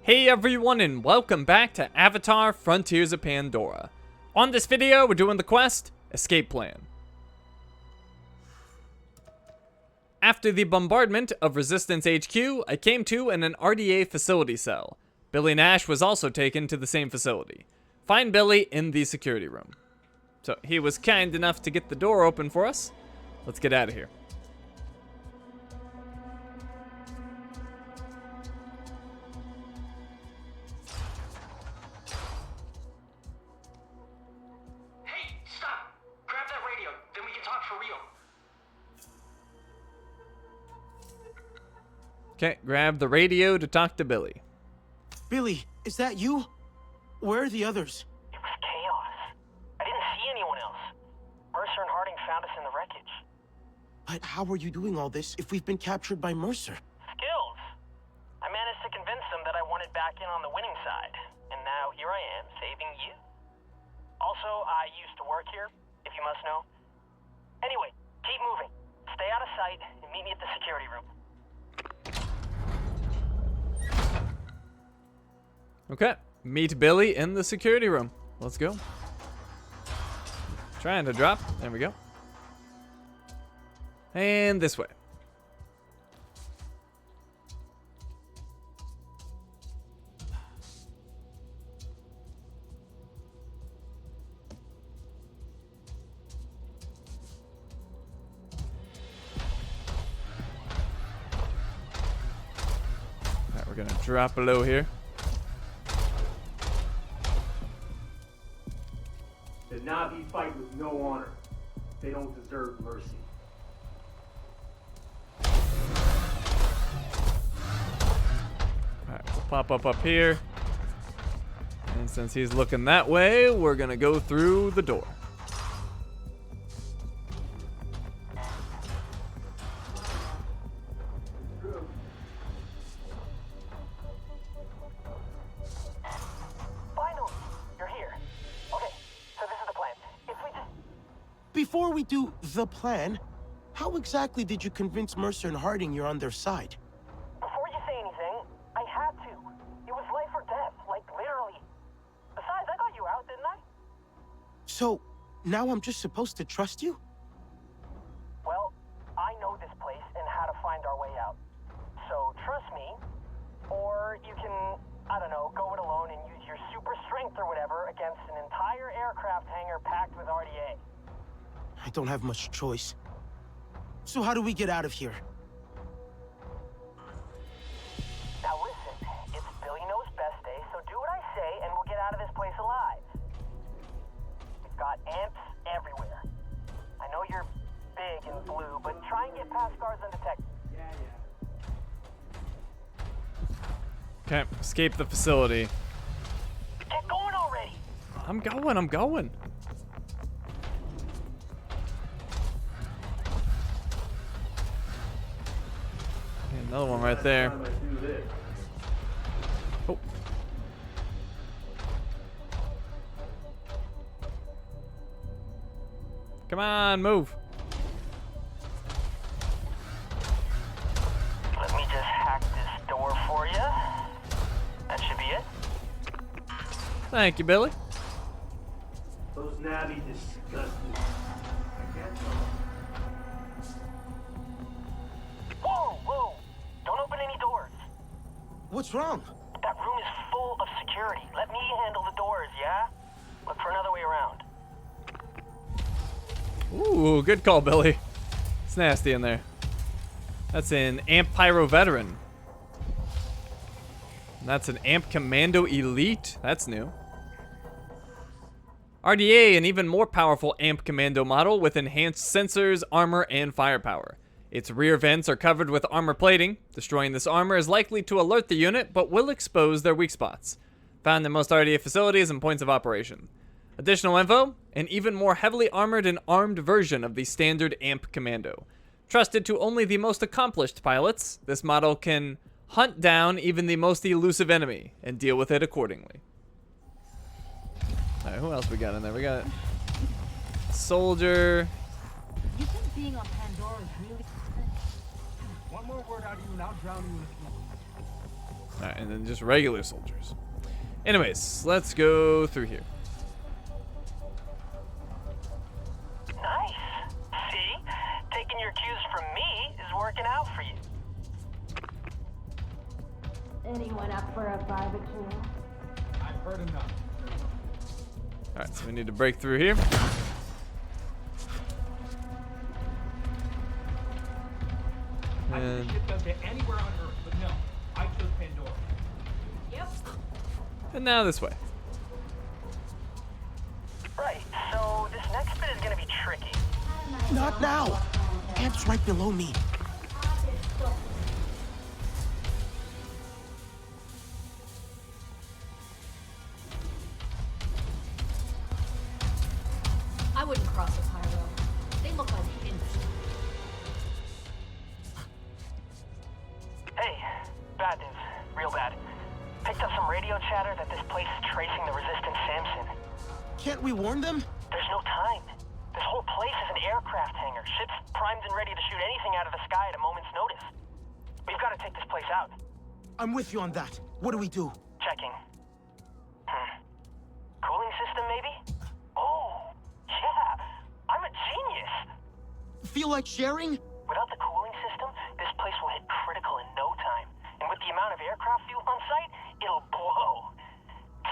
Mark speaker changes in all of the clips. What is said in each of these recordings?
Speaker 1: Hey everyone, and welcome back to Avatar: Frontiers of Pandora. On this video, we're doing the quest, Escape Plan. After the bombardment of Resistance HQ, I came to in an RDA facility cell. Billy Nash was also taken to the same facility. Find Billy in the security room. So he was kind enough to get the door open for us. Let's get out of here. Okay, grab the radio to talk to Billy.
Speaker 2: Billy, is that you? Where are the others?
Speaker 3: It was chaos. I didn't see anyone else. Mercer and Harding found us in the wreckage.
Speaker 2: But how are you doing all this if we've been captured by Mercer?
Speaker 3: Skills. I managed to convince them that I wanted back in on the winning side. And now here I am, saving you. Also, I used to work here, if you must know. Anyway, keep moving. Stay out of sight and meet me at the security room.
Speaker 1: Okay, meet Billy in the security room. Let's go. Trying to drop. There we go. And this way. Alright, we're gonna drop below here.
Speaker 4: The Na'vi fight with no honor. They don't deserve mercy.
Speaker 1: Alright, we'll pop up here. And since he's looking that way, we're gonna go through the door.
Speaker 3: Finally, you're here. Okay, so this is the plan. If we just...
Speaker 2: Before we do the plan, how exactly did you convince Mercer and Harding you're on their side?
Speaker 3: Before you say anything, I had to. It was life or death, like literally. Besides, I got you out, didn't I?
Speaker 2: So, now I'm just supposed to trust you?
Speaker 3: Well, I know this place and how to find our way out. So trust me, or you can, I don't know, go it alone and use your super strength or whatever against an entire aircraft hangar packed with RDA.
Speaker 2: I don't have much choice. So how do we get out of here?
Speaker 3: Now listen, it's Billy Knows Best Day, so do what I say and we'll get out of this place alive. We've got amps everywhere. I know you're big and blue, but try and get past guards undetected.
Speaker 1: Okay, escape the facility.
Speaker 3: Get going already!
Speaker 1: I'm going. Okay, another one right there.
Speaker 4: Last time I do this.
Speaker 1: Oh. Come on, move.
Speaker 3: Let me just hack this door for you. That should be it.
Speaker 1: Thank you, Billy.
Speaker 4: Those Na'vi disgust me. I can't tell.
Speaker 3: Whoa! Don't open any doors.
Speaker 2: What's wrong?
Speaker 3: That room is full of security. Let me handle the doors, yeah? Look for another way around.
Speaker 1: Ooh, good call, Billy. It's nasty in there. That's an Amp Pyro Veteran. And that's an Amp Commando Elite. That's new. RDA, an even more powerful Amp Commando model with enhanced sensors, armor, and firepower. Its rear vents are covered with armor plating. Destroying this armor is likely to alert the unit, but will expose their weak spots. Found in most RDA facilities and points of operation. Additional info, an even more heavily armored and armed version of the standard Amp Commando. Trusted to only the most accomplished pilots, this model can hunt down even the most elusive enemy and deal with it accordingly. Alright, who else we got in there? We got Soldier.
Speaker 5: You think being on Pandora is really...
Speaker 4: One more word out of you and I'll drown you in a smoke.
Speaker 1: Alright, and then just regular soldiers. Anyways, let's go through here.
Speaker 3: Nice. See? Taking your cues from me is working out for you.
Speaker 5: Anyone up for a barbecue?
Speaker 6: I've heard enough.
Speaker 1: Alright, so we need to break through here.
Speaker 6: I could
Speaker 1: And,
Speaker 6: ship them to anywhere on Earth, but no, I chose Pandora.
Speaker 5: Yep.
Speaker 1: and now this way.
Speaker 3: Right, so this next bit is gonna be tricky.
Speaker 2: Not now. Amp's right below me.
Speaker 5: I wouldn't cross a pyro. They look unhinged.
Speaker 3: Hey, bad news. Real bad. Picked up some radio chatter that this place is tracing the resistant Samson.
Speaker 2: Can't we warn them?
Speaker 3: There's no time. This whole place is an aircraft hangar. Ships primed and ready to shoot anything out of the sky at a moment's notice. We've got to take this place out.
Speaker 2: I'm with you on that. What do we do?
Speaker 3: Checking. Cooling system, maybe? Oh, yeah. I'm a genius.
Speaker 2: Feel like sharing?
Speaker 3: Without the cooling system, this place will hit critical in no time. And with the amount of aircraft fuel on site, it'll blow.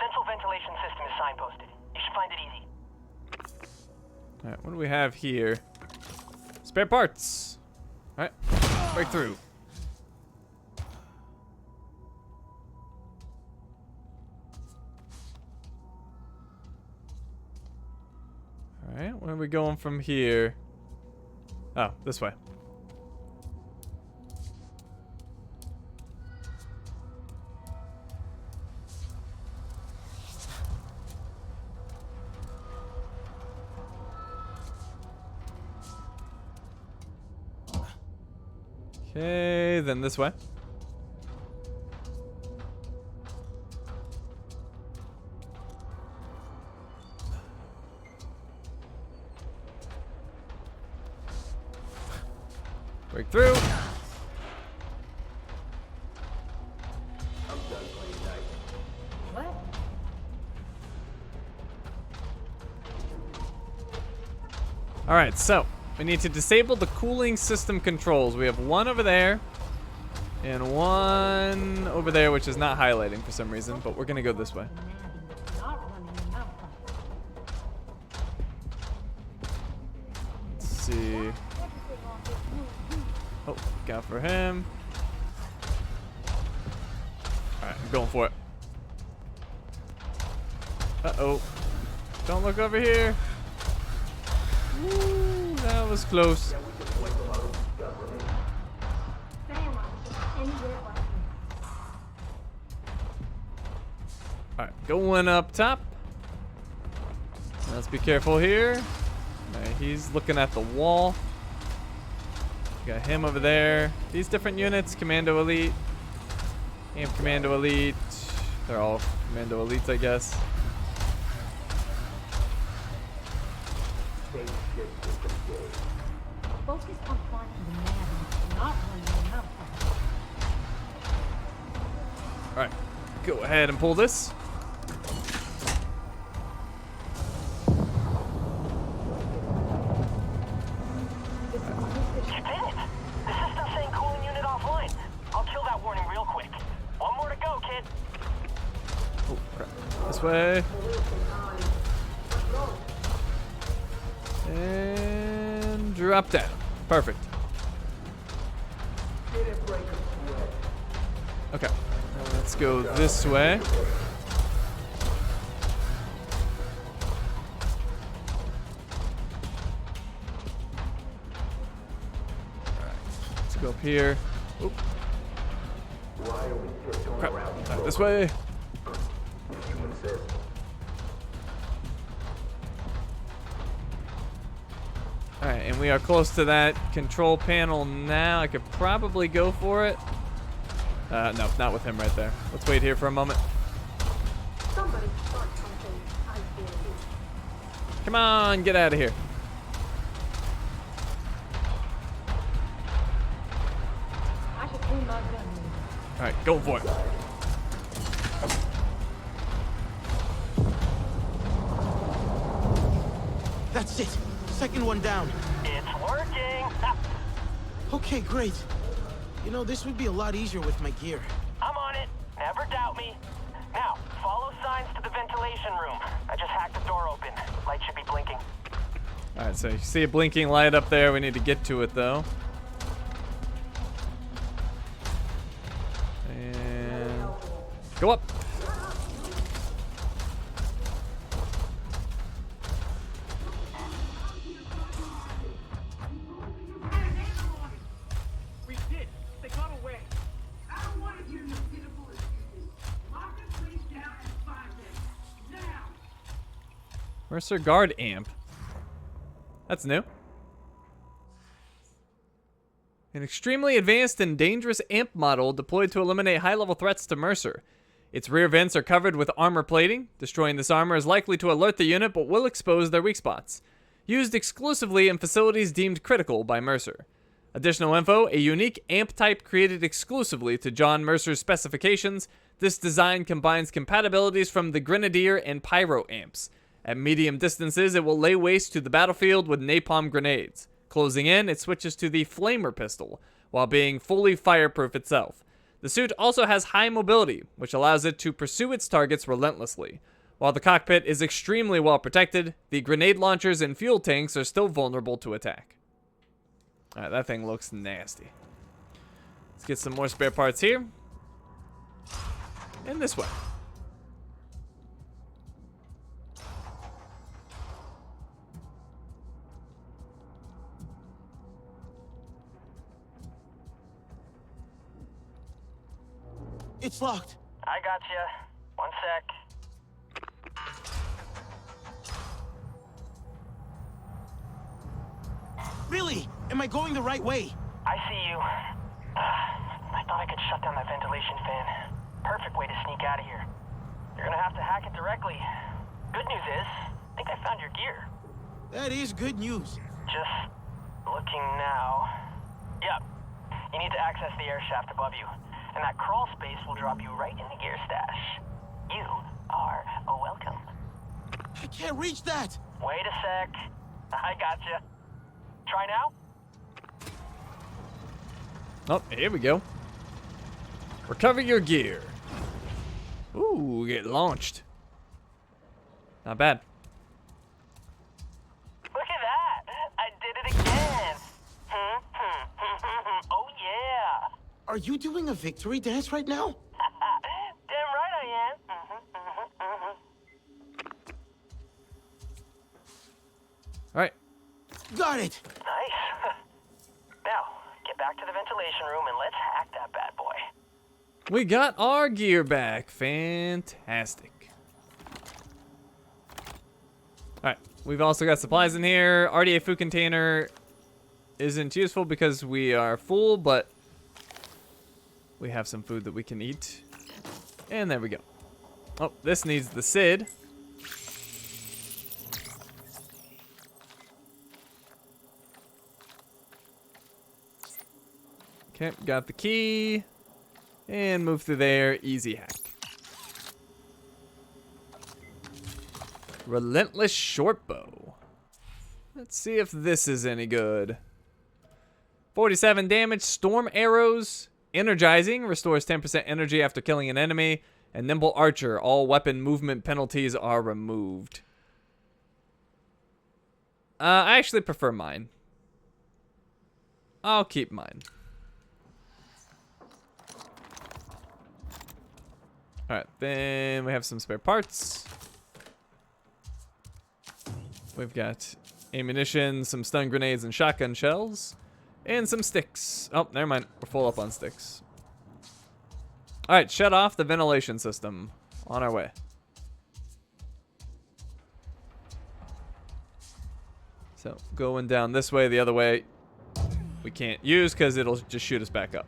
Speaker 3: Central ventilation system is signposted. You should find it easy.
Speaker 1: Alright, what do we have here? Spare parts. Alright, break through. Alright, where are we going from here? Oh, this way. Okay, then this way. Break through.
Speaker 5: What?
Speaker 1: All right, so we need to disable the cooling system controls. We have one over there and one over there, which is not highlighting for some reason, but we're gonna go this way.
Speaker 5: Not running your mouth.
Speaker 1: Let's see. Oh, got for him. All right, I'm going for it. Uh-oh. Don't look over here. Ooh, that was close. All right, going up top. Let's be careful here. All right, he's looking at the wall. Got him over there. These different units, Commando Elite, Amp Commando Elite. They're all Commando Elites, I guess.
Speaker 5: Focus on finding the man, not running your mouth.
Speaker 1: All right, go ahead and pull this.
Speaker 3: You did it! The system's saying cooling unit offline. I'll kill that warning real quick. One more to go, kid.
Speaker 1: Oh, crap. This way. And drop down. Perfect. Okay, now let's go this way. Let's go up here. Oop. Crap. Not this way. Alright, and we are close to that control panel now. I could probably go for it. No, not with him right there. Let's wait here for a moment.
Speaker 5: Somebody start something. I dare you.
Speaker 1: Come on, get out of here.
Speaker 5: I should clean my gun.
Speaker 1: Alright, go for it.
Speaker 2: That's it. Second one down.
Speaker 3: It's working.
Speaker 2: Okay, great. You know, this would be a lot easier with my gear.
Speaker 3: I'm on it. Never doubt me. Now, follow signs to the ventilation room. I just hacked the door open. Light should be blinking.
Speaker 1: All right, so you see a blinking light up there. We need to get to it, though. And go up.
Speaker 6: We did. They got away.
Speaker 5: I don't want to hear no pitiful excuses. Lock this place down and find them. Now!
Speaker 1: Mercer Guard Amp. That's new. An extremely advanced and dangerous amp model deployed to eliminate high-level threats to Mercer. Its rear vents are covered with armor plating. Destroying this armor is likely to alert the unit, but will expose their weak spots. Used exclusively in facilities deemed critical by Mercer. Additional info, a unique amp type created exclusively to John Mercer's specifications. This design combines compatibilities from the Grenadier and Pyro amps. At medium distances, it will lay waste to the battlefield with napalm grenades. Closing in, it switches to the Flamer pistol, while being fully fireproof itself. The suit also has high mobility, which allows it to pursue its targets relentlessly. While the cockpit is extremely well protected, the grenade launchers and fuel tanks are still vulnerable to attack. Alright, that thing looks nasty. Let's get some more spare parts here. And this way.
Speaker 2: It's locked.
Speaker 3: I got you. One sec.
Speaker 2: Really? Am I going the right way?
Speaker 3: I see you. I thought I could shut down that ventilation fan. Perfect way to sneak out of here. You're gonna have to hack it directly. Good news is, I think I found your gear.
Speaker 2: That is good news.
Speaker 3: Just looking now. Yep. You need to access the air shaft above you. And that crawl space will drop you right in the gear stash. You are welcome.
Speaker 2: I can't reach that.
Speaker 3: Wait a sec. I gotcha. Try now?
Speaker 1: Oh, here we go. Recover your gear. Ooh, get launched. Not bad.
Speaker 3: Look at that! I did it again! Oh yeah!
Speaker 2: Are you doing a victory dance right now?
Speaker 3: Damn right I am!
Speaker 1: Alright.
Speaker 2: Got it.
Speaker 3: Nice. Now, get back to the ventilation room and let's hack that bad boy.
Speaker 1: We got our gear back. Fantastic. Alright. We've also got supplies in here. RDA food container isn't useful because we are full, but we have some food that we can eat. And there we go. Oh, this needs the SID. Okay, got the key. And move through there. Easy hack. Relentless short bow. Let's see if this is any good. 47 damage. Storm arrows. Energizing. Restores 10% energy after killing an enemy. And nimble archer. All weapon movement penalties are removed. I actually prefer mine. I'll keep mine. Alright, then we have some spare parts. We've got ammunition, some stun grenades and shotgun shells, and some sticks. Oh, never mind. We're full up on sticks. Alright, shut off the ventilation system. On our way. So, going down this way, the other way, we can't use because it'll just shoot us back up.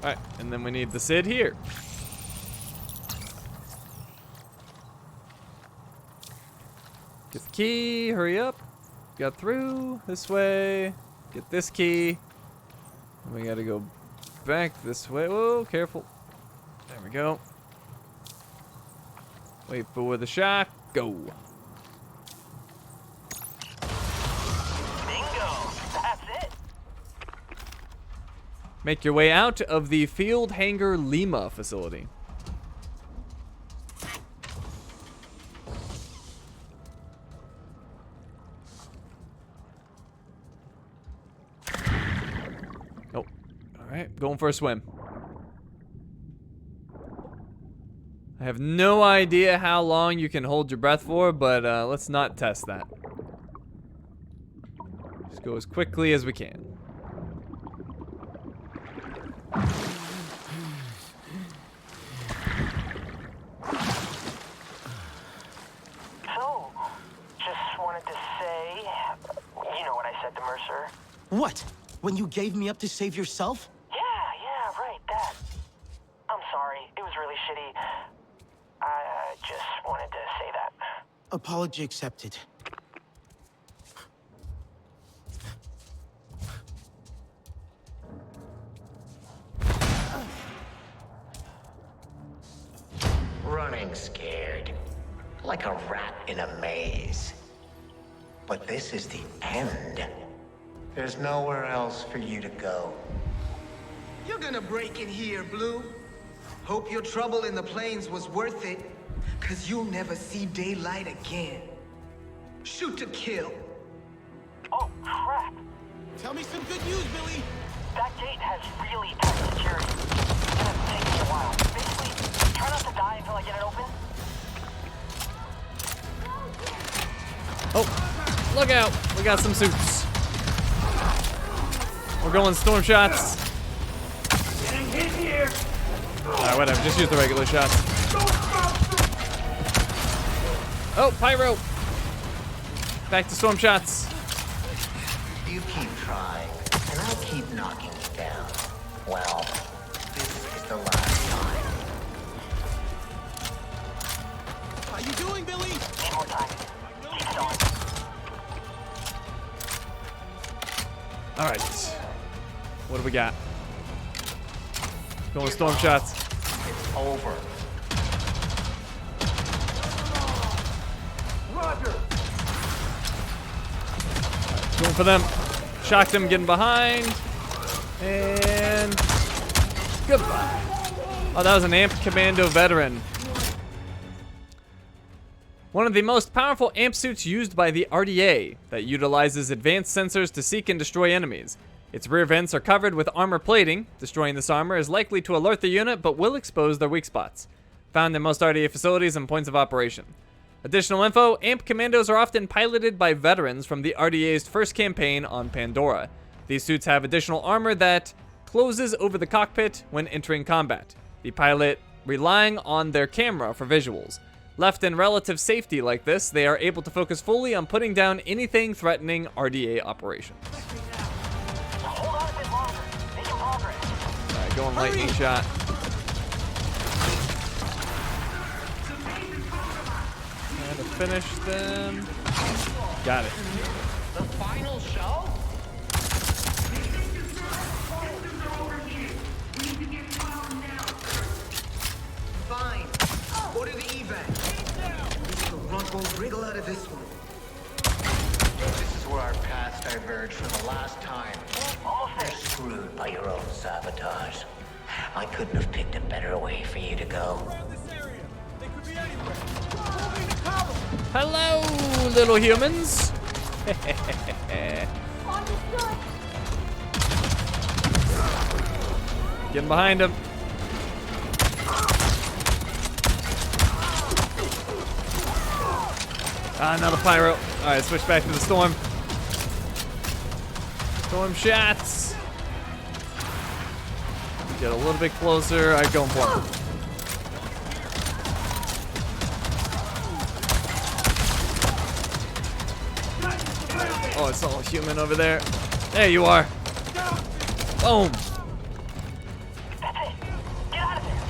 Speaker 1: Alright, and then we need the SID here. Get the key, hurry up. Got through this way. Get this key. We gotta go back this way. Whoa, careful. There we go. Wait for the shock. Go.
Speaker 3: Bingo! That's it!
Speaker 1: Make your way out of the Field Hangar Lima facility. Oh, all right, going for a swim. I have no idea how long you can hold your breath for, but let's not test that. Just go as quickly as we can.
Speaker 3: So, just wanted to say, you know what I said to Mercer?
Speaker 2: What? When you gave me up to save yourself?
Speaker 3: Yeah, right, that. I'm sorry, it was really shitty. I just wanted to say that.
Speaker 2: Apology accepted.
Speaker 7: Running scared, like a rat in a maze. But this is the end. There's nowhere else for you to go.
Speaker 8: You're gonna break in here, Blue. Hope your trouble in the plains was worth it, 'cause you'll never see daylight again. Shoot to kill.
Speaker 3: Oh, crap.
Speaker 2: Tell me some good news, Billy.
Speaker 3: That gate has really tight security. It's gonna take me a while. Basically, try not to die until I get it open.
Speaker 1: Oh, look out. We got some suits. We're going storm shots.
Speaker 4: Getting hit here.
Speaker 1: Alright, whatever. Just use the regular shots. Oh, pyro. Back to storm shots.
Speaker 7: You keep trying, and I'll keep knocking you down. Well, this is the last time.
Speaker 2: How you doing, Billy?
Speaker 3: Need more time. Keep going.
Speaker 1: Alright. What do we got? Going storm shots.
Speaker 7: It's over.
Speaker 4: Roger.
Speaker 1: Going for them. Shocked them, getting behind. And goodbye. Oh, that was an AMP Commando veteran. One of the most powerful AMP suits used by the RDA that utilizes advanced sensors to seek and destroy enemies. Its rear vents are covered with armor plating. Destroying this armor is likely to alert the unit, but will expose their weak spots. Found in most RDA facilities and points of operation. Additional info, AMP Commandos are often piloted by veterans from the RDA's first campaign on Pandora. These suits have additional armor that closes over the cockpit when entering combat. The pilot relying on their camera for visuals. Left in relative safety like this, they are able to focus fully on putting down anything threatening RDA operations.
Speaker 3: Hold on a bit longer. Making progress.
Speaker 1: Alright, going lightning shot. Trying to finish them. Got it.
Speaker 7: The final show?
Speaker 8: Fine. Order the evac. The runt won't wriggle out of this one.
Speaker 7: This is where our paths diverged for the last time. You're screwed by your own sabotage. I couldn't have picked a better way for you to go.
Speaker 1: Hello, little humans. Getting behind him. Ah, another pyro. Alright, switch back to the storm. Storm shots. Get a little bit closer. Alright, going for him. Oh, it's all human over there. There you are. Boom.
Speaker 3: That's it. Get out of there.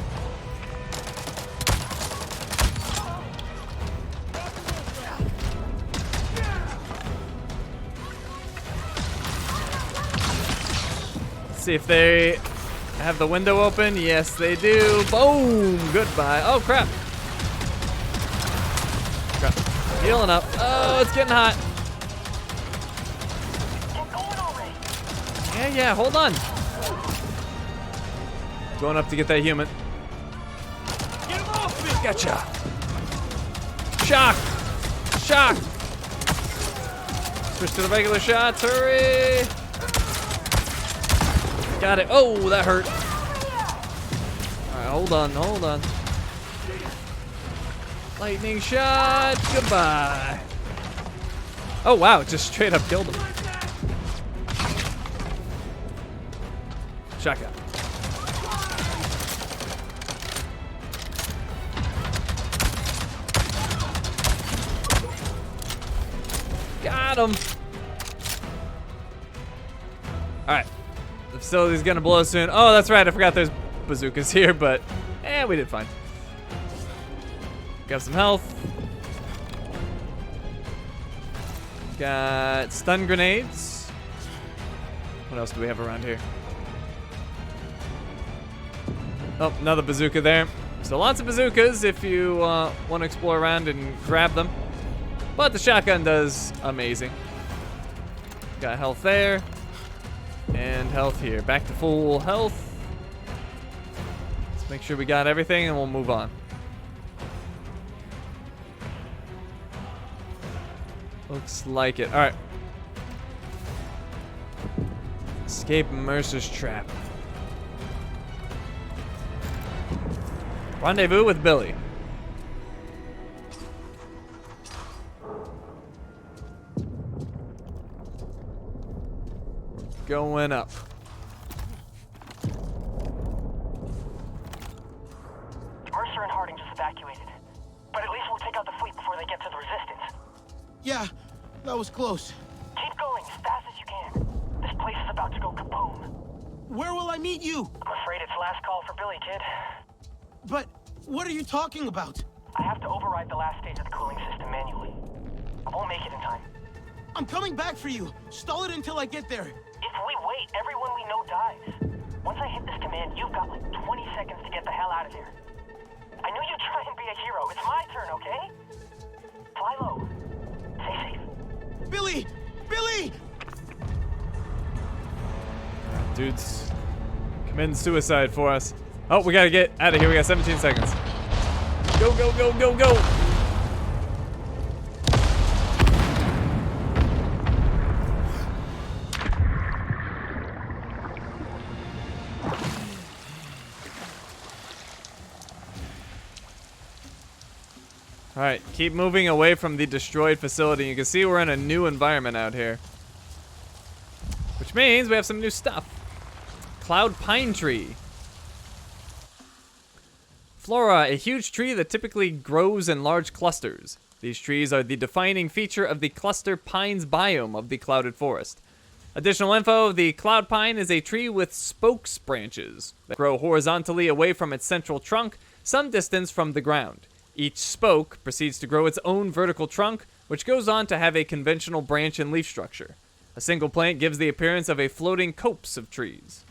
Speaker 1: Let's see if they have the window open. Yes, they do. Boom. Goodbye. Oh, crap. Crap. Healing up. Oh, it's getting hot.
Speaker 3: Get going already.
Speaker 1: Yeah, hold on. Going up to get that human.
Speaker 6: Get him off me!
Speaker 1: Gotcha. Shock. Shock. Switch to the regular shots. Hurry. Got it. Oh, that hurt. All right, hold on. Lightning shot. Goodbye. Oh, wow. It just straight up killed him. Shotgun. Got him. All right. The facility's gonna blow soon. Oh, that's right. I forgot there's bazookas here, but we did fine. Got some health. Got stun grenades. What else do we have around here? Oh, another bazooka there. So lots of bazookas if you want to explore around and grab them. But the shotgun does amazing. Got health there. And health here. Back to full health. Let's make sure we got everything and we'll move on. Looks like it. Alright. Escape Mercer's trap. Rendezvous with Billy. Going up.
Speaker 3: Mercer and Harding just evacuated. But at least we'll take out the fleet before they get to the resistance.
Speaker 2: Yeah, that was close.
Speaker 3: Keep going as fast as you can. This place is about to go kaboom.
Speaker 2: Where will I meet you?
Speaker 3: I'm afraid it's last call for Billy, kid.
Speaker 2: But what are you talking about?
Speaker 3: I have to override the last stage of the cooling system manually. I won't make it in time.
Speaker 2: I'm coming back for you. Stall it until I get there.
Speaker 3: If we wait, everyone we know dies. Once I hit this command, you've got like 20 seconds to get the hell out of here. I know you try and be a hero. It's my turn, okay? Fly low. Stay safe.
Speaker 2: Billy! Billy!
Speaker 1: Dude's committing suicide for us. Oh, we gotta get out of here. We got 17 seconds. Go, go, go, go, go! Alright, keep moving away from the destroyed facility. You can see we're in a new environment out here. Which means we have some new stuff. Cloud pine tree. Flora, a huge tree that typically grows in large clusters. These trees are the defining feature of the cluster pines biome of the clouded forest. Additional info, the cloud pine is a tree with spokes branches that grow horizontally away from its central trunk, some distance from the ground. Each spoke proceeds to grow its own vertical trunk, which goes on to have a conventional branch and leaf structure. A single plant gives the appearance of a floating copse of trees.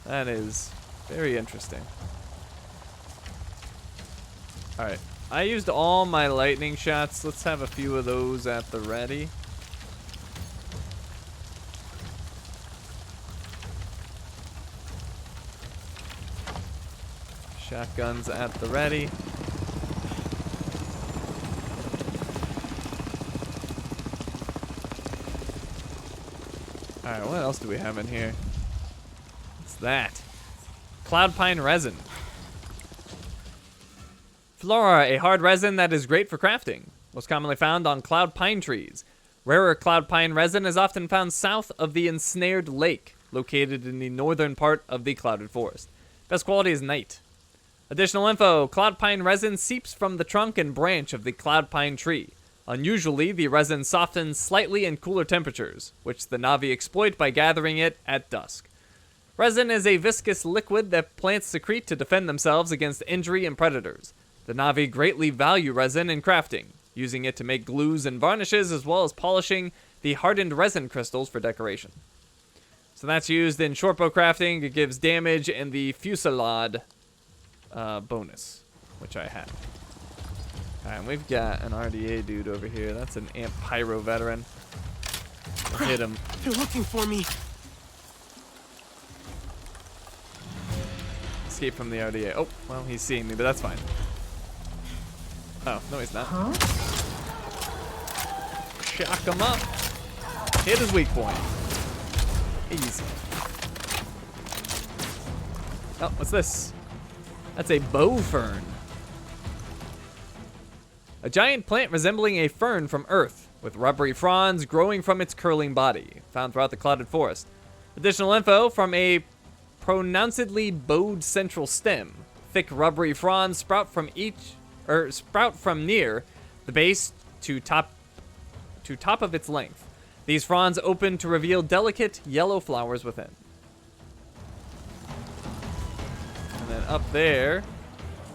Speaker 1: That is very interesting. Alright, I used all my lightning shots. Let's have a few of those at the ready. Shotguns at the ready. Alright, what else do we have in here? What's that? Cloud pine resin. Flora, a hard resin that is great for crafting. Most commonly found on cloud pine trees. Rarer cloud pine resin is often found south of the ensnared lake, located in the northern part of the clouded forest. Best quality is night. Additional info, cloud pine resin seeps from the trunk and branch of the cloud pine tree. Unusually, the resin softens slightly in cooler temperatures, which the Na'vi exploit by gathering it at dusk. Resin is a viscous liquid that plants secrete to defend themselves against injury and predators. The Na'vi greatly value resin in crafting, using it to make glues and varnishes as well as polishing the hardened resin crystals for decoration. So that's used in shortbow crafting. It gives damage and the fusillade bonus, which I have. Alright, we've got an RDA dude over here. That's an Amp Pyro veteran. I'll hit him.
Speaker 2: They're looking for me.
Speaker 1: Escape from the RDA. Oh, well, he's seeing me, but that's fine. Oh, no, he's not.
Speaker 9: Huh?
Speaker 1: Shock him up. Hit his weak point. Easy. Oh, what's this? That's a bow fern. A giant plant resembling a fern from Earth, with rubbery fronds growing from its curling body, found throughout the clouded forest. Additional info from a pronouncedly bowed central stem. Thick rubbery fronds sprout from near the base to top of its length. These fronds open to reveal delicate yellow flowers within. And then up there,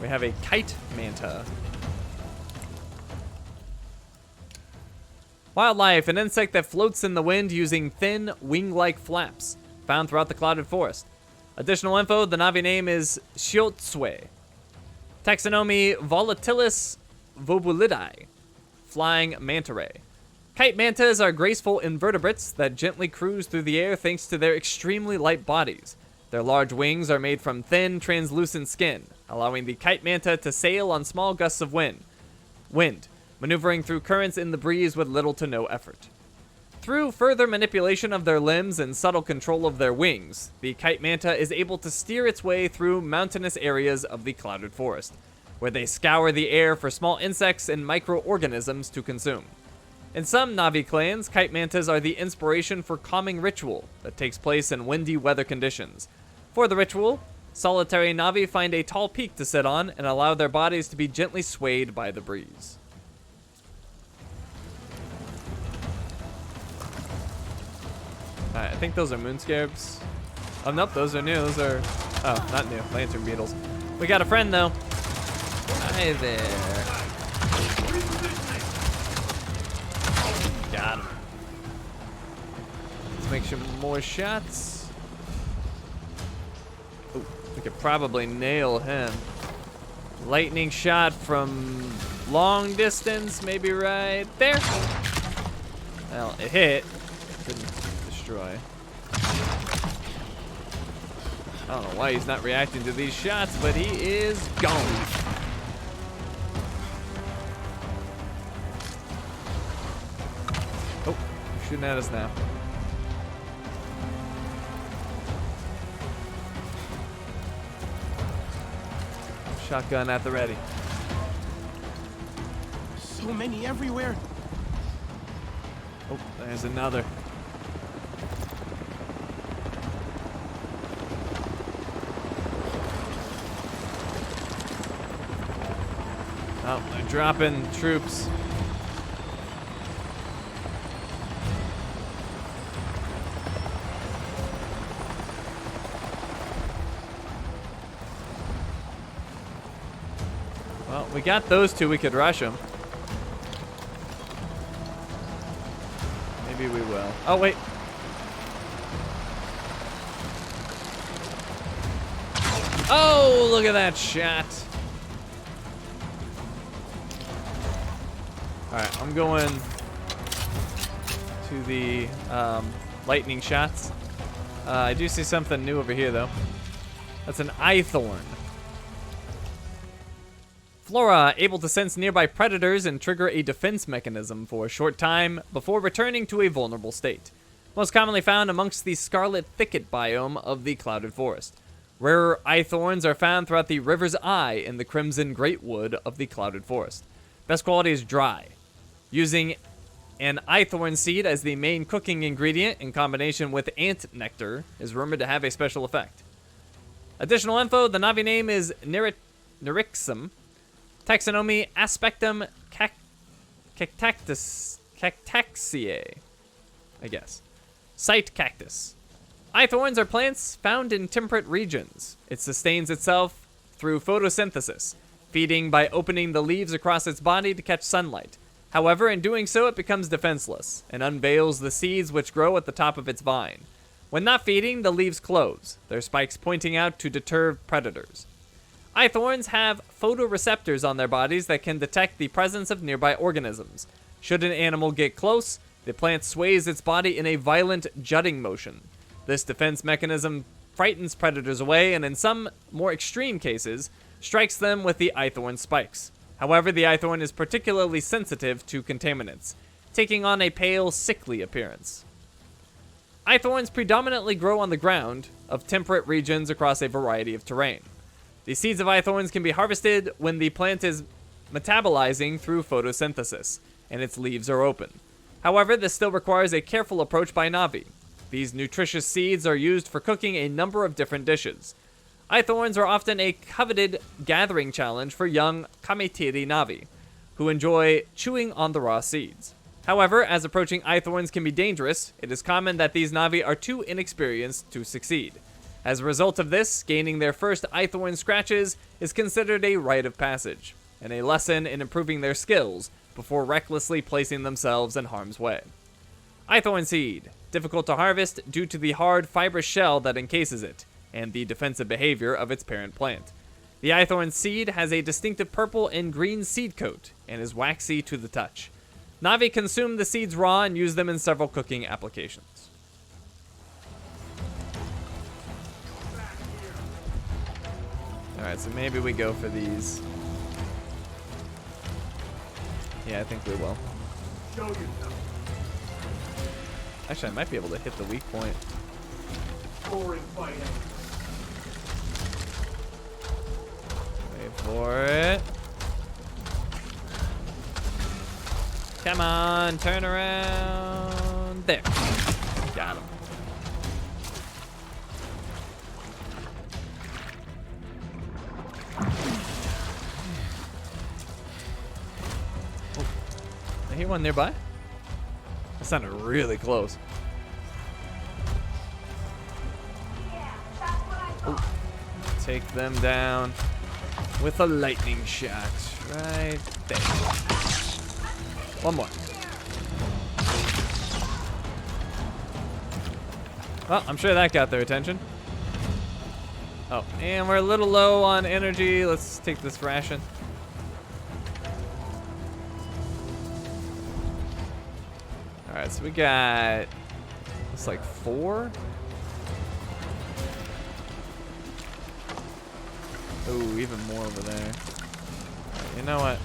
Speaker 1: we have a kite manta. Wildlife, an insect that floats in the wind using thin, wing-like flaps, found throughout the clouded forest. Additional info, the Navi name is Shiotsue. Taxonomy Volatilis vobulidae, flying manta ray. Kite mantas are graceful invertebrates that gently cruise through the air thanks to their extremely light bodies. Their large wings are made from thin, translucent skin, allowing the kite manta to sail on small gusts of wind, maneuvering through currents in the breeze with little to no effort. Through further manipulation of their limbs and subtle control of their wings, the kite manta is able to steer its way through mountainous areas of the clouded forest, where they scour the air for small insects and microorganisms to consume. In some Navi clans, kite mantas are the inspiration for calming ritual that takes place in windy weather conditions. For the ritual, solitary Navi find a tall peak to sit on and allow their bodies to be gently swayed by the breeze. I think those are moon scarabs. Oh, nope, those are new. Those are, oh, not new. Lantern beetles. We got a friend, though. Hi there. Got him. Let's make some more shots. Oh, we could probably nail him. Lightning shot from long distance, maybe right there. Well, it hit. Didn't destroy. I don't know why he's not reacting to these shots, but he is gone. Oh, he's shooting at us now. Shotgun at the ready.
Speaker 2: So many everywhere.
Speaker 1: Oh, there's another. Oh, they're dropping troops. Well, we got those two. We could rush them. Maybe we will. Oh, wait. Oh, look at that shot. Alright, I'm going to the lightning shots. I do see something new over here, though. That's an eye thorn. Flora, able to sense nearby predators and trigger a defense mechanism for a short time before returning to a vulnerable state. Most commonly found amongst the scarlet thicket biome of the clouded forest. Rarer eye thorns are found throughout the river's eye in the crimson greatwood of the clouded forest. Best quality is dry. Using an eye thorn seed as the main cooking ingredient in combination with ant nectar is rumored to have a special effect. Additional info, the Navi name is Nyrixum. Taxonomy Aspectum Cactaceae, I guess. Site cactus. Eye thorns are plants found in temperate regions. It sustains itself through photosynthesis, feeding by opening the leaves across its body to catch sunlight. However, in doing so, it becomes defenseless and unveils the seeds which grow at the top of its vine. When not feeding, the leaves close, their spikes pointing out to deter predators. Eyethorns have photoreceptors on their bodies that can detect the presence of nearby organisms. Should an animal get close, the plant sways its body in a violent jutting motion. This defense mechanism frightens predators away and in some more extreme cases, strikes them with the eyethorn spikes. However, the eyethorn is particularly sensitive to contaminants, taking on a pale, sickly appearance. Eyethorns predominantly grow on the ground of temperate regions across a variety of terrain. The seeds of eyethorns can be harvested when the plant is metabolizing through photosynthesis, and its leaves are open. However, this still requires a careful approach by Na'vi. These nutritious seeds are used for cooking a number of different dishes. Eyethorns are often a coveted gathering challenge for young Kametiri Na'vi, who enjoy chewing on the raw seeds. However, as approaching eyethorns can be dangerous, it is common that these Na'vi are too inexperienced to succeed. As a result of this, gaining their first eyethorn scratches is considered a rite of passage, and a lesson in improving their skills before recklessly placing themselves in harm's way. Eyethorn seed, difficult to harvest due to the hard fibrous shell that encases it, and the defensive behavior of its parent plant. The eyethorn seed has a distinctive purple and green seed coat, and is waxy to the touch. Na'vi consume the seeds raw and use them in several cooking applications. Alright, so maybe we go for these. Yeah, I think we will.
Speaker 4: Show yourself.
Speaker 1: Actually, I might be able to hit the weak point.
Speaker 4: Boring fight.
Speaker 1: Wait for it. Come on, turn around. There. Got him. Oh. I hear one nearby. That sounded really close. Oh. Take them down with a lightning shot right there. One more. Well, I'm sure that got their attention. Oh, and we're a little low on energy. Let's take this ration. Alright, so we got, looks like 4. Ooh, even more over there. You know what?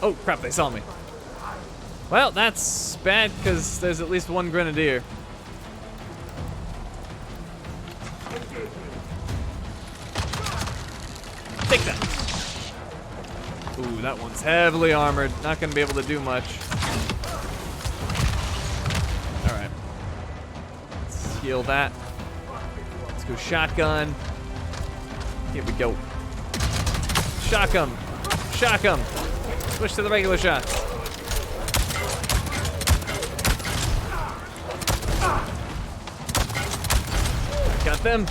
Speaker 1: Oh, crap, they saw me. Well, that's bad, because there's at least one grenadier. Take that. Ooh, that one's heavily armored. Not going to be able to do much. Alright. Let's heal that. Let's go shotgun. Here we go. Shotgun. Shotgun. Switch to the regular shots. Got them.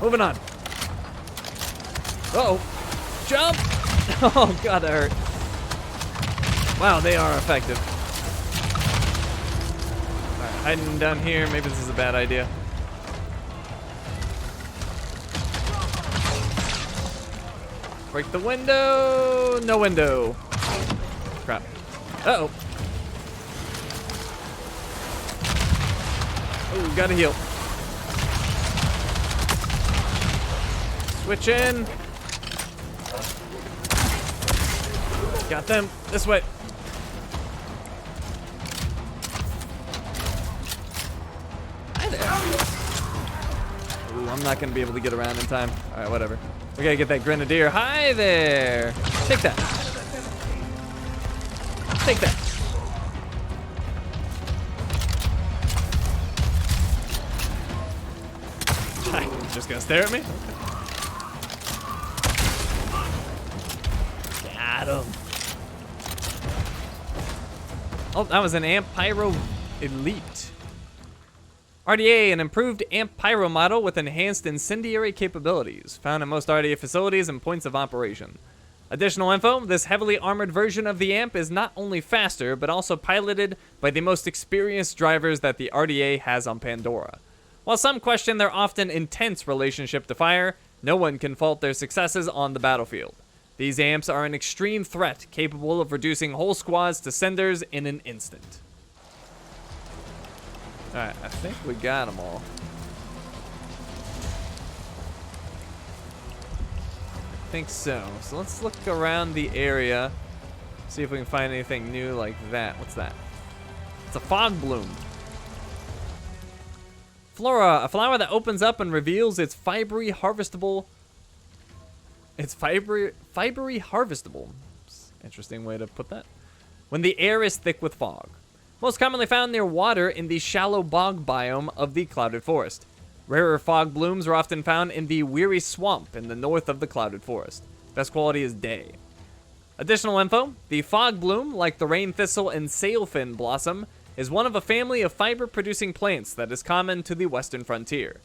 Speaker 1: Moving on. Uh-oh. Jump! Oh, God, that hurt. Wow, they are effective. Alright, hiding down here. Maybe this is a bad idea. Break the window. No window. Crap. Uh-oh. Oh, gotta heal. Switch in. Got them. This way. Hi there. Ooh, I'm not gonna be able to get around in time. All right, whatever. We gotta get that grenadier. Hi there. Take that. Take that. Just gonna stare at me? Got him. Oh, that was an Amp Pyro Elite. RDA, an improved Amp Pyro model with enhanced incendiary capabilities, found in most RDA facilities and points of operation. Additional info, this heavily armored version of the Amp is not only faster, but also piloted by the most experienced drivers that the RDA has on Pandora. While some question their often intense relationship to fire, no one can fault their successes on the battlefield. These amps are an extreme threat, capable of reducing whole squads to cinders in an instant. Alright, I think we got them all. I think so. So let's look around the area, see if we can find anything new like that. What's that? It's a fog bloom. Flora, a flower that opens up and reveals its fibery harvestable. It's fibery harvestable. Interesting way to put that. When the air is thick with fog. Most commonly found near water in the shallow bog biome of the clouded forest. Rarer fog blooms are often found in the weary swamp in the north of the clouded forest. Best quality is day. Additional info, the fog bloom, like the rain thistle and sailfin blossom, is one of a family of fiber-producing plants that is common to the western frontier.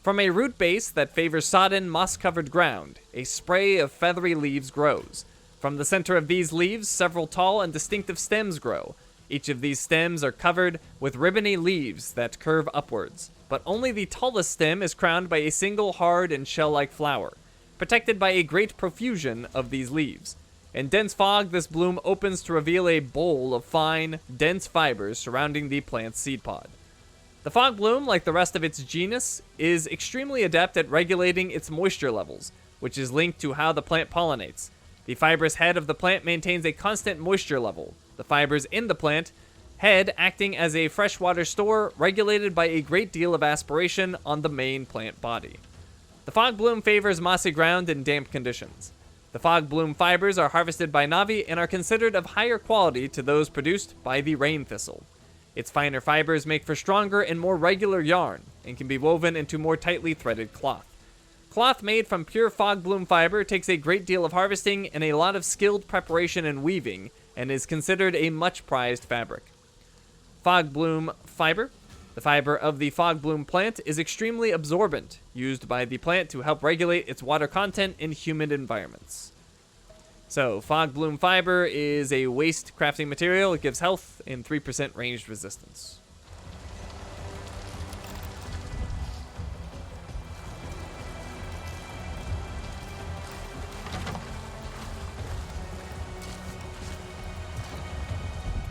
Speaker 1: From a root base that favors sodden, moss-covered ground, a spray of feathery leaves grows. From the center of these leaves, several tall and distinctive stems grow. Each of these stems are covered with ribbony leaves that curve upwards, but only the tallest stem is crowned by a single hard and shell-like flower, protected by a great profusion of these leaves. In dense fog, this bloom opens to reveal a bowl of fine, dense fibers surrounding the plant's seed pod. The fog bloom, like the rest of its genus, is extremely adept at regulating its moisture levels, which is linked to how the plant pollinates. The fibrous head of the plant maintains a constant moisture level, the fibers in the plant head acting as a freshwater store regulated by a great deal of aspiration on the main plant body. The fog bloom favors mossy ground and damp conditions. The fog bloom fibers are harvested by Navi and are considered of higher quality to those produced by the rain thistle. Its finer fibers make for stronger and more regular yarn and can be woven into more tightly threaded cloth. Cloth made from pure fog bloom fiber takes a great deal of harvesting and a lot of skilled preparation and weaving, and is considered a much prized fabric. Fog bloom fiber. The fiber of the fog bloom plant is extremely absorbent, used by the plant to help regulate its water content in humid environments. So, fog bloom fiber is a waste crafting material. It gives health and 3% ranged resistance.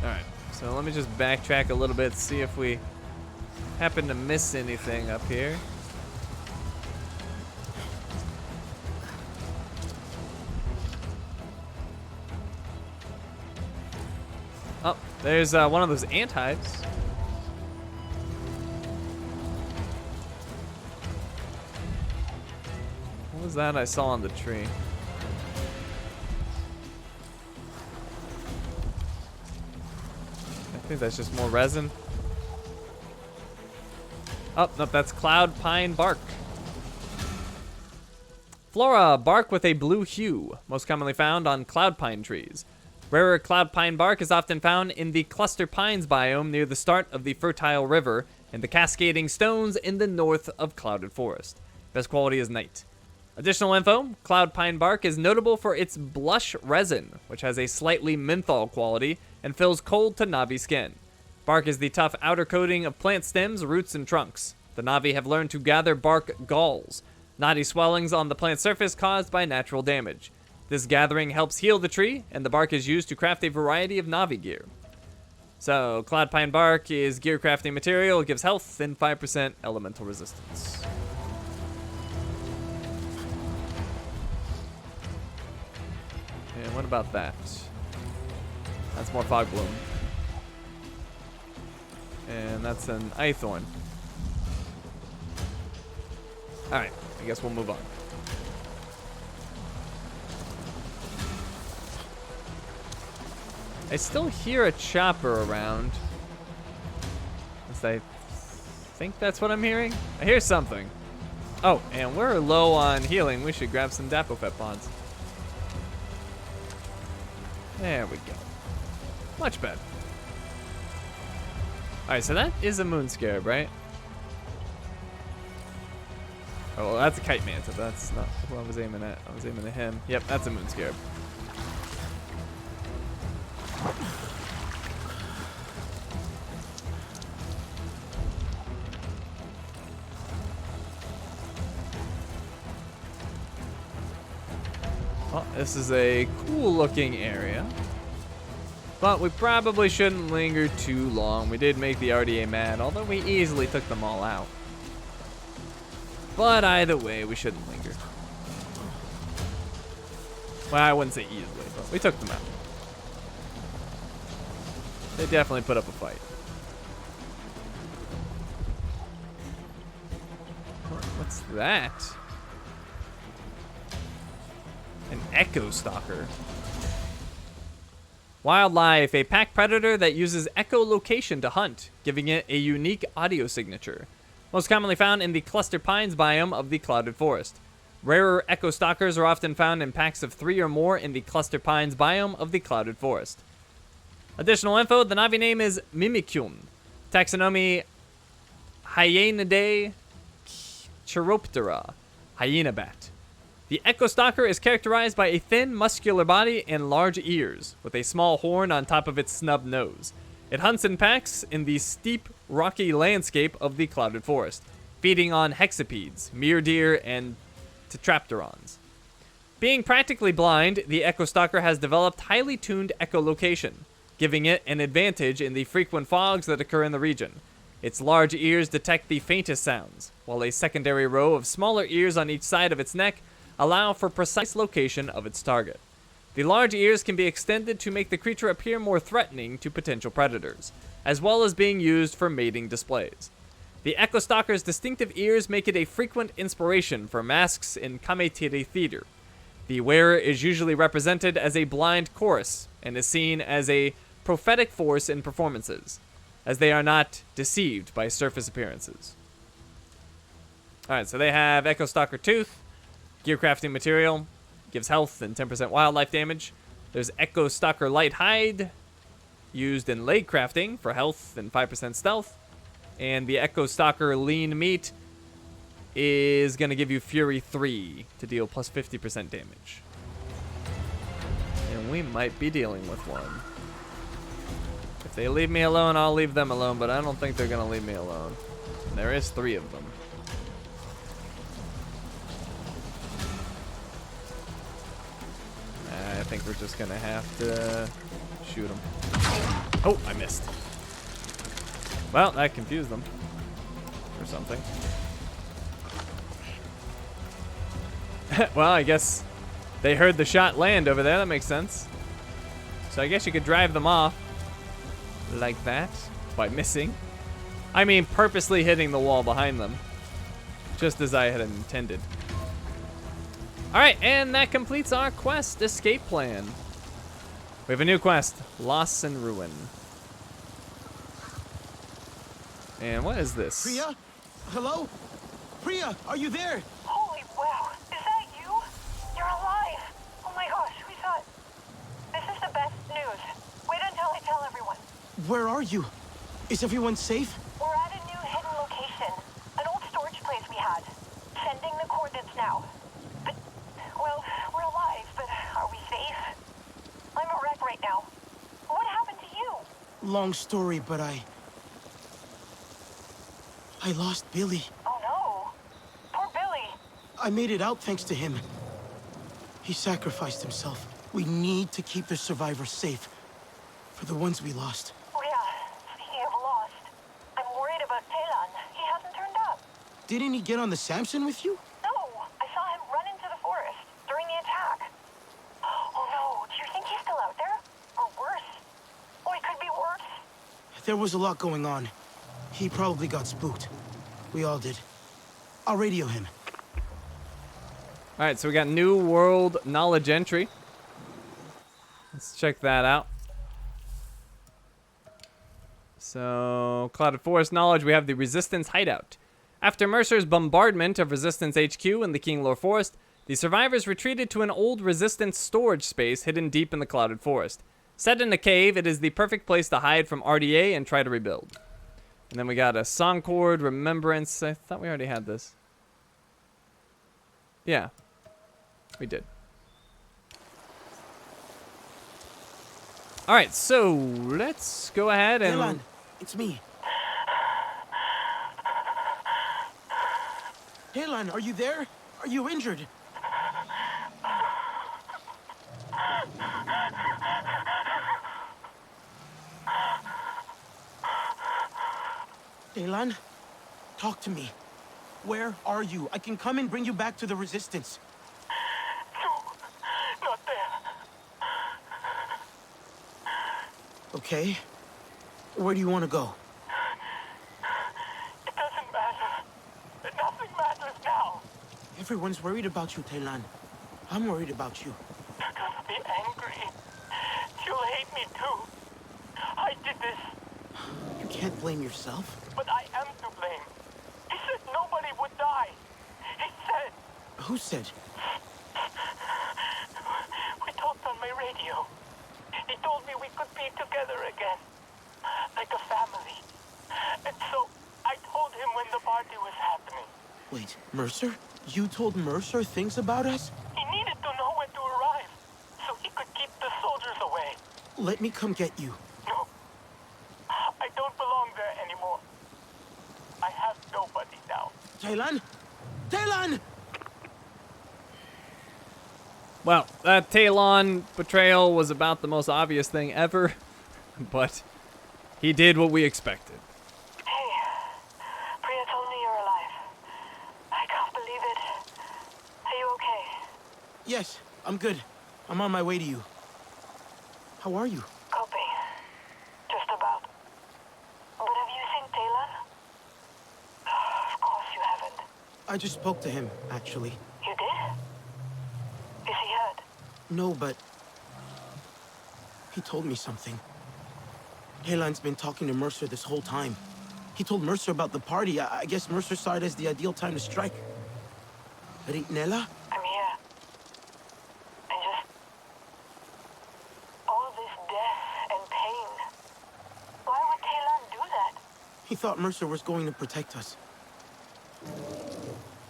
Speaker 1: Alright, so let me just backtrack a little bit, see if we happen to miss anything up here. Oh, there's one of those ant hives. What was that I saw on the tree? I think that's just more resin. Oh, nope, that's cloud pine bark. Flora, bark with a blue hue, most commonly found on cloud pine trees. Rarer cloud pine bark is often found in the cluster pines biome near the start of the fertile river and the cascading stones in the north of clouded forest. Best quality is night. Additional info, cloud pine bark is notable for its blush resin, which has a slightly menthol quality and feels cold to Navi skin. Bark is the tough outer coating of plant stems, roots, and trunks. The Navi have learned to gather bark galls, knotty swellings on the plant surface caused by natural damage. This gathering helps heal the tree, and the bark is used to craft a variety of Navi gear. So, cloud pine bark is gear crafting material. It gives health and 5% elemental resistance. And what about that? That's more fog bloom. And that's an Ithorn. Alright, I guess we'll move on. I still hear a chopper around. I think that's what I'm hearing. I hear something. Oh, and we're low on healing. We should grab some Dapofet pods. There we go. Much better. Alright, so that is a moon scarab, right? Oh, well, that's a kite manta. That's not who I was aiming at. I was aiming at him. Yep, that's a moon scarab. Well, this is a cool looking area. But we probably shouldn't linger too long. We did make the RDA mad, although we easily took them all out. But either way, we shouldn't linger. Well, I wouldn't say easily, but we took them out. They definitely put up a fight. What's that? An echo stalker. Wildlife, a pack predator that uses echolocation to hunt, giving it a unique audio signature. Most commonly found in the cluster pines biome of the clouded forest. Rarer echo stalkers are often found in packs of 3 or more in the cluster pines biome of the clouded forest. Additional info, the Navi name is Mimikyu. Taxonomy Hyenidae Chiroptera, hyena bat. The echo stalker is characterized by a thin, muscular body and large ears, with a small horn on top of its snub nose. It hunts in packs in the steep, rocky landscape of the clouded forest, feeding on hexapedes, mule deer, and tetrapterons. Being practically blind, the echo stalker has developed highly tuned echolocation, giving it an advantage in the frequent fogs that occur in the region. Its large ears detect the faintest sounds, while a secondary row of smaller ears on each side of its neck allow for precise location of its target. The large ears can be extended to make the creature appear more threatening to potential predators, as well as being used for mating displays. The echo stalker's distinctive ears make it a frequent inspiration for masks in kametere theater. The wearer is usually represented as a blind chorus and is seen as a prophetic force in performances, as they are not deceived by surface appearances. Alright, so they have Echo Stalker Tooth, gear crafting material, gives health and 10% wildlife damage. There's Echo Stalker Light Hide, used in leg crafting for health and 5% stealth. And the Echo Stalker Lean Meat is going to give you Fury 3 to deal plus 50% damage. And we might be dealing with one. If they leave me alone, I'll leave them alone, but I don't think they're going to leave me alone. And there is 3 of them. I think we're just going to have to shoot them. Oh, I missed. Well, that confused them. Or something. Well, I guess they heard the shot land over there. That makes sense. So I guess you could drive them off. Like that. By missing. I mean, purposely hitting the wall behind them. Just as I had intended. Alright, and that completes our quest escape plan. We have a new quest. Loss and Ruin. And what is this?
Speaker 2: Priya? Hello? Priya, are you there?
Speaker 3: Holy wow, is that you? You're alive! Oh my gosh, we thought... This is the best news. Wait until I tell everyone.
Speaker 2: Where are you? Is everyone safe?
Speaker 3: We're at a new hidden location. An old storage place we had. Sending the coordinates now. But, well, we're alive, but are we safe? I'm a wreck right now. What happened to you?
Speaker 2: Long story, but I lost Billy.
Speaker 3: Oh no. Poor Billy.
Speaker 2: I made it out thanks to him. He sacrificed himself. We need to keep the survivors safe. For the ones we lost.
Speaker 3: Oh yeah, speaking of lost, I'm worried about Taelan. He hasn't turned up.
Speaker 2: Didn't he get on the Samson with you?
Speaker 3: No, I saw him run into the forest during the attack. Oh no, do you think he's still out there? Or worse? Oh, it could be worse.
Speaker 2: There was a lot going on. He probably got spooked. We all did. I'll radio him.
Speaker 1: Alright, so we got new world knowledge entry. Let's check that out. So, Clouded Forest knowledge, we have the Resistance hideout. After Mercer's bombardment of Resistance HQ in the Kinglore Forest, the survivors retreated to an old Resistance storage space hidden deep in the Clouded Forest. Set in a cave, it is the perfect place to hide from RDA and try to rebuild. And then we got a song chord, remembrance. I thought we already had this. Yeah, we did. All right, so let's go ahead and...
Speaker 2: Taelan, it's me. Taelan, are you there? Are you injured? Daylan, talk to me. Where are you? I can come and bring you back to the Resistance.
Speaker 3: No, not there.
Speaker 2: Okay. Where do you want to go?
Speaker 3: It doesn't matter. Nothing matters now.
Speaker 2: Everyone's worried about you, Daylan. I'm worried about you.
Speaker 3: You're gonna be angry. You'll hate me too. I did this,
Speaker 2: You can't blame yourself.
Speaker 3: but I am to blame. He said nobody would die. He said.
Speaker 2: Who said?
Speaker 3: We talked on my radio. He told me we could be together again. Like a family. And so, I told him when the party was happening.
Speaker 2: Wait, Mercer? You told Mercer things about us?
Speaker 3: He needed to know when to arrive, so he could keep the soldiers away.
Speaker 2: Let me come get you.
Speaker 3: No. I don't belong there anymore. I have nobody now.
Speaker 2: Daylan? Daylan!
Speaker 1: Well, that Talon betrayal was about the most obvious thing ever, but he did what we expected.
Speaker 3: Hey, Priya told me you're alive. I can't believe it. Are you okay?
Speaker 2: Yes, I'm good. I'm on my way to you. How are you?
Speaker 3: Coping. Just about. But have you seen Talon? Of course you haven't.
Speaker 2: I just spoke to him, actually.
Speaker 3: You did? Is he hurt?
Speaker 2: No, but... he told me something. Daylan's been talking to Mercer this whole time. He told Mercer about the party. I guess Mercer saw it as the ideal time to strike. Nella?
Speaker 3: I'm here. And just... all this death and pain. Why would Talon do that?
Speaker 2: He thought Mercer was going to protect us.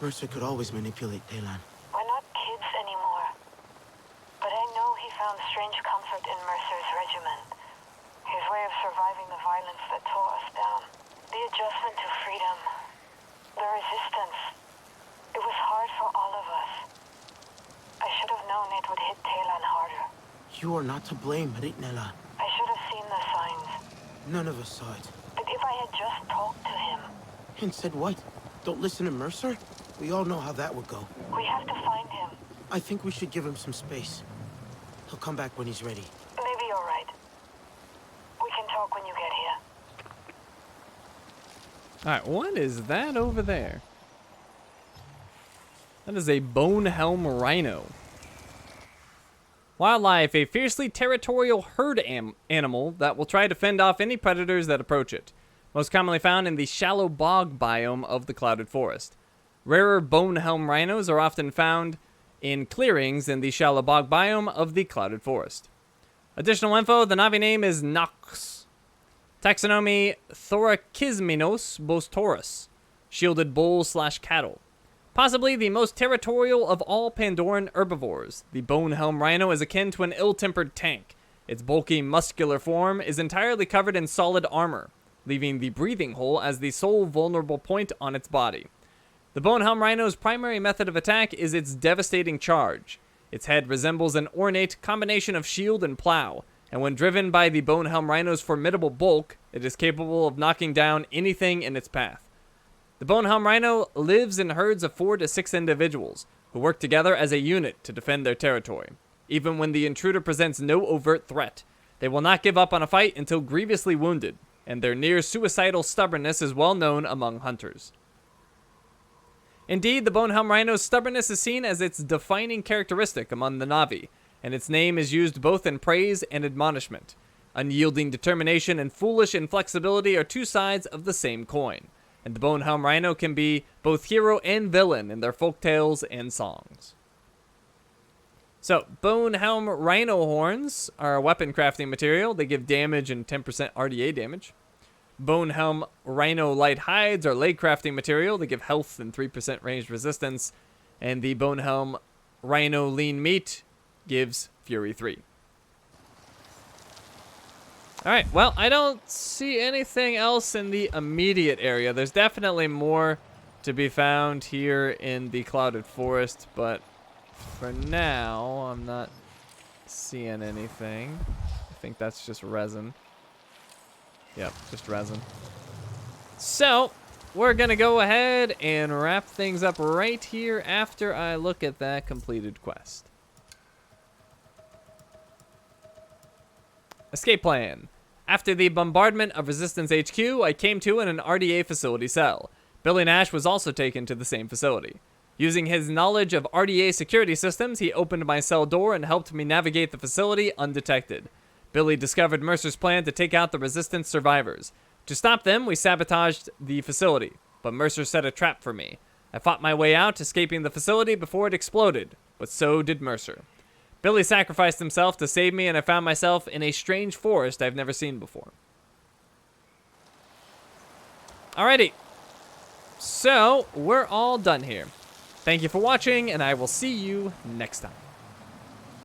Speaker 2: Mercer could always manipulate Daylan.
Speaker 3: We're not kids anymore. But I know he found strange comfort in Mercer's regiment. His way of surviving the violence that tore us down. The adjustment to freedom. The resistance. It was hard for all of us. I should have known it would hit Talon harder.
Speaker 2: You are not to blame, Nella.
Speaker 3: I should have seen the signs.
Speaker 2: None of us saw it.
Speaker 3: But if I had just talked to him...
Speaker 2: And said what? Don't listen to Mercer? We all know how that would go.
Speaker 3: We have to find him.
Speaker 2: I think we should give him some space. He'll come back when he's ready.
Speaker 3: Maybe you're right. We can talk when you get here.
Speaker 1: Alright, what is that over there? That is a bonehelm rhino. Wildlife, a fiercely territorial herd animal that will try to fend off any predators that approach it. Most commonly found in the shallow bog biome of the clouded forest. Rarer bonehelm rhinos are often found in clearings in the shallow bog biome of the clouded forest. Additional info, the Na'vi name is Nox. Taxonomy, Thorachisminos bostaurus. Shielded bull/cattle. Possibly the most territorial of all Pandoran herbivores, the bonehelm rhino is akin to an ill-tempered tank. Its bulky, muscular form is entirely covered in solid armor, leaving the breathing hole as the sole vulnerable point on its body. The bonehelm rhino's primary method of attack is its devastating charge. Its head resembles an ornate combination of shield and plow, and when driven by the bonehelm rhino's formidable bulk, it is capable of knocking down anything in its path. The bonehelm rhino lives in herds of 4 to 6 individuals, who work together as a unit to defend their territory. Even when the intruder presents no overt threat, they will not give up on a fight until grievously wounded, and their near-suicidal stubbornness is well known among hunters. Indeed, the bonehelm rhino's stubbornness is seen as its defining characteristic among the Na'vi, and its name is used both in praise and admonishment. Unyielding determination and foolish inflexibility are two sides of the same coin, and the bonehelm rhino can be both hero and villain in their folktales and songs. So, bonehelm rhino horns are a weapon crafting material. They give damage and 10% RDA damage. Bonehelm rhino light hides are leg crafting material. They give health and 3% ranged resistance. And the bonehelm rhino lean meat gives fury 3. Alright, well, I don't see anything else in the immediate area. There's definitely more to be found here in the clouded forest, but for now, I'm not seeing anything. I think that's just resin. Yep, just resin. So, we're going to go ahead and wrap things up right here after I look at that completed quest. Escape plan. After the bombardment of Resistance HQ, I came to in an RDA facility cell. Billy Nash was also taken to the same facility. Using his knowledge of RDA security systems, he opened my cell door and helped me navigate the facility undetected. Billy discovered Mercer's plan to take out the Resistance survivors. To stop them, we sabotaged the facility, but Mercer set a trap for me. I fought my way out, escaping the facility before it exploded, but so did Mercer. Billy sacrificed himself to save me, and I found myself in a strange forest I've never seen before. Alrighty. So, we're all done here. Thank you for watching, and I will see you next time.